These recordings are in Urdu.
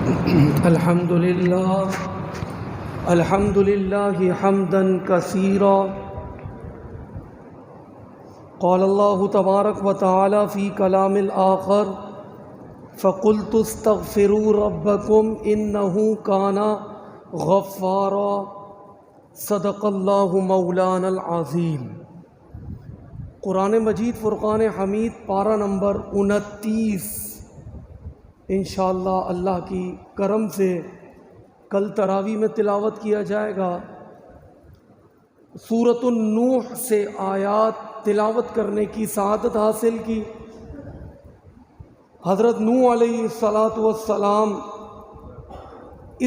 الحمد لله حمدا كثيرا. قال الله تبارك وتعالى في كلام الآخر فقلت استغفروا ربكم إنه كان غفارا. صدق الله مولانا العظیم. قرآن مجید فرقان حمید پارہ نمبر 29 انشاءاللہ اللہ کی کرم سے کل تراویح میں تلاوت کیا جائے گا. سورۃ النوح سے آیات تلاوت کرنے کی سعادت حاصل کی. حضرت نوح علیہ السلام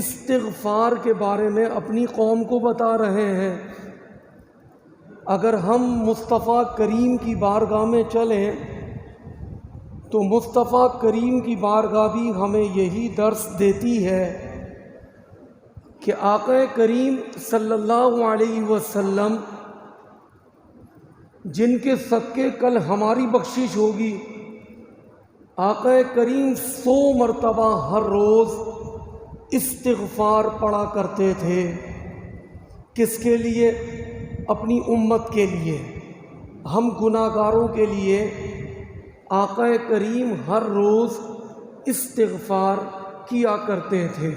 استغفار کے بارے میں اپنی قوم کو بتا رہے ہیں. اگر ہم مصطفیٰ کریم کی بارگاہ میں چلیں تو مصطفیٰ کریم کی بارگاہ بھی ہمیں یہی درس دیتی ہے کہ آقا کریم صلی اللہ علیہ وسلم جن کے صدقے کل ہماری بخشش ہوگی، آقا کریم 100 مرتبہ ہر روز استغفار پڑھا کرتے تھے. کس کے لیے؟ اپنی امت کے لیے، ہم گناہگاروں کے لیے آقا کریم ہر روز استغفار کیا کرتے تھے.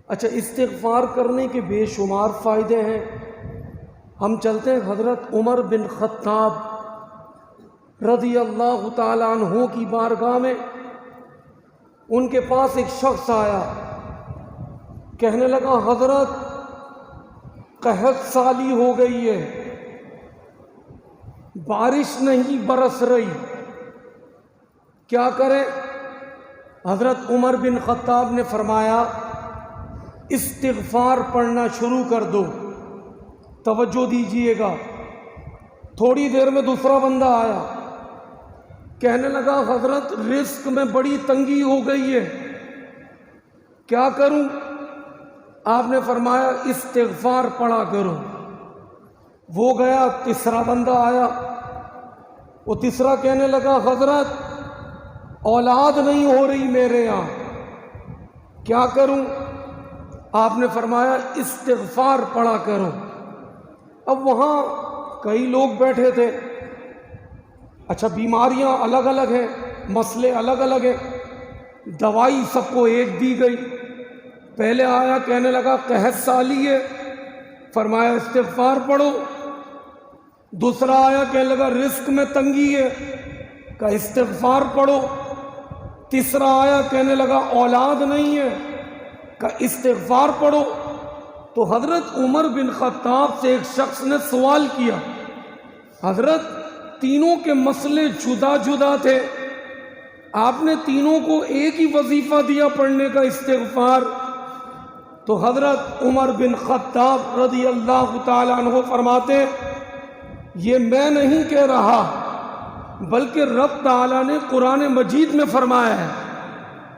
اچھا، استغفار کرنے کے بے شمار فائدے ہیں. ہم چلتے ہیں حضرت عمر بن خطاب رضی اللہ تعالیٰ عنہ کی بارگاہ میں. ان کے پاس ایک شخص آیا، کہنے لگا حضرت قحط سالی ہو گئی ہے، بارش نہیں برس رہی، کیا کریں؟ حضرت عمر بن خطاب نے فرمایا استغفار پڑھنا شروع کر دو. توجہ دیجئے گا. تھوڑی دیر میں دوسرا بندہ آیا، کہنے لگا حضرت رزق میں بڑی تنگی ہو گئی ہے، کیا کروں؟ آپ نے فرمایا استغفار پڑھا کرو. وہ گیا، تیسرا بندہ آیا، وہ تیسرا کہنے لگا حضرت اولاد نہیں ہو رہی میرے یہاں، کیا کروں؟ آپ نے فرمایا استغفار پڑھا کرو. اب وہاں کئی لوگ بیٹھے تھے. اچھا، بیماریاں الگ الگ ہیں، مسئلے الگ الگ ہیں، دوائی سب کو ایک دی گئی. پہلے آیا، کہنے لگا قحط سالی ہے، فرمایا استغفار پڑھو. دوسرا آیا، کہنے لگا رزق میں تنگی ہے، کہا استغفار پڑھو. تیسرا آیا، کہنے لگا اولاد نہیں ہے، کہا استغفار پڑھو. تو حضرت عمر بن خطاب سے ایک شخص نے سوال کیا، حضرت تینوں کے مسئلے جدا جدا تھے، آپ نے تینوں کو ایک ہی وظیفہ دیا پڑھنے کا، استغفار. تو حضرت عمر بن خطاب رضی اللہ تعالیٰ عنہ فرماتے یہ میں نہیں کہہ رہا، بلکہ رب تعالیٰ نے قرآن مجید میں فرمایا ہے،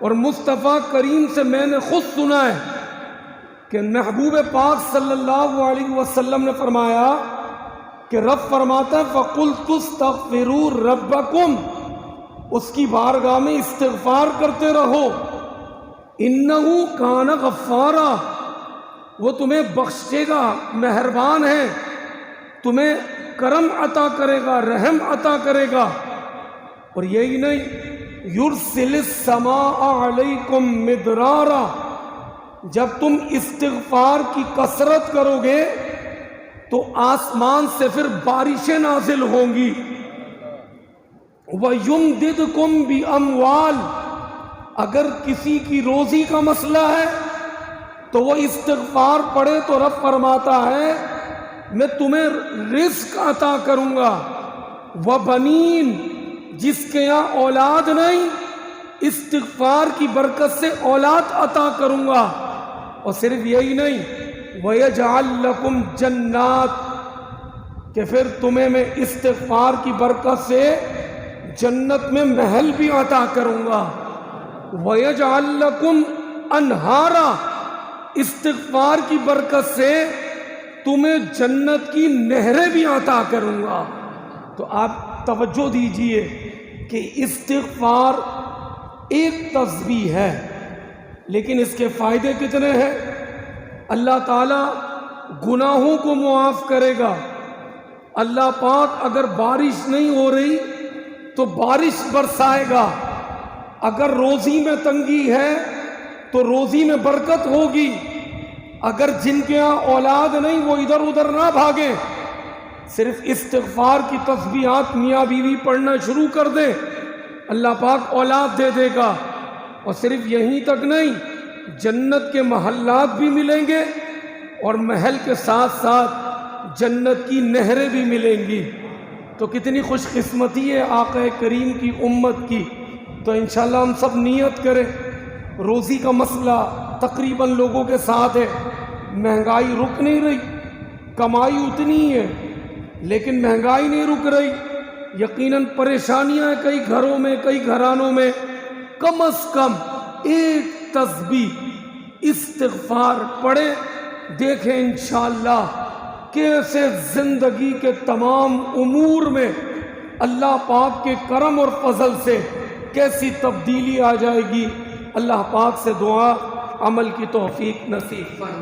اور مصطفیٰ کریم سے میں نے خود سنا ہے کہ محبوب پاک صلی اللہ علیہ وسلم نے فرمایا کہ رب فرماتا ہے فَقُلْتُ اسْتَغْفِرُوا رَبَّكُمْ، اس کی بارگاہ میں استغفار کرتے رہو. اِنَّهُ كَانَ غَفَّارًا، وہ تمہیں بخشے گا، مہربان ہے، تمہیں کرم عطا کرے گا، رحم عطا کرے گا. اور یہی نہیں، یرسل السماء علیکم مدرارا، جب تم استغفار کی کثرت کرو گے تو آسمان سے پھر بارشیں نازل ہوں گی. وَيُمْدِدْكُمْ بِأَمْوَالٍ، اگر کسی کی روزی کا مسئلہ ہے تو وہ استغفار پڑھے تو رب فرماتا ہے میں تمہیں رزق عطا کروں گا. وَبَنِينَ، جس کے یہاں اولاد نہیں، استغفار کی برکت سے اولاد عطا کروں گا. اور صرف یہی نہیں، وَيَجْعَلْ لَكُمْ جَنَّاتٍ، کہ پھر تمہیں میں استغفار کی برکت سے جنت میں محل بھی عطا کروں گا. وَيَجْعَلْ لَكُمْ أَنْهَارًا، استغفار کی برکت سے تمہیں جنت کی نہریں بھی عطا کروں گا. تو آپ توجہ دیجئے کہ استغفار ایک تسبیح ہے، لیکن اس کے فائدے کتنے ہیں؟ اللہ تعالیٰ گناہوں کو معاف کرے گا. اللہ پاک اگر بارش نہیں ہو رہی تو بارش برسائے گا. اگر روزی میں تنگی ہے تو روزی میں برکت ہوگی. اگر جن کے یہاں اولاد نہیں وہ ادھر ادھر نہ بھاگیں، صرف استغفار کی تسبیحات میاں بیوی پڑھنا شروع کر دیں، اللہ پاک اولاد دے دے گا. اور صرف یہیں تک نہیں، جنت کے محلات بھی ملیں گے اور محل کے ساتھ ساتھ جنت کی نہریں بھی ملیں گی. تو کتنی خوش قسمتی ہے آقا کریم کی امت کی. تو انشاءاللہ ہم سب نیت کریں. روزی کا مسئلہ تقریباً لوگوں کے ساتھ ہے. مہنگائی رک نہیں رہی، کمائی اتنی ہے لیکن مہنگائی نہیں رک رہی. یقیناً پریشانیاں ہیں کئی گھروں میں، کئی گھرانوں میں. کم از کم ایک تسبیح استغفار پڑھیں، دیکھیں انشاءاللہ کیسے زندگی کے تمام امور میں اللہ پاک کے کرم اور فضل سے کیسی تبدیلی آ جائے گی. اللہ پاک سے دعا عمل کی توفیق نصیب فرمائے.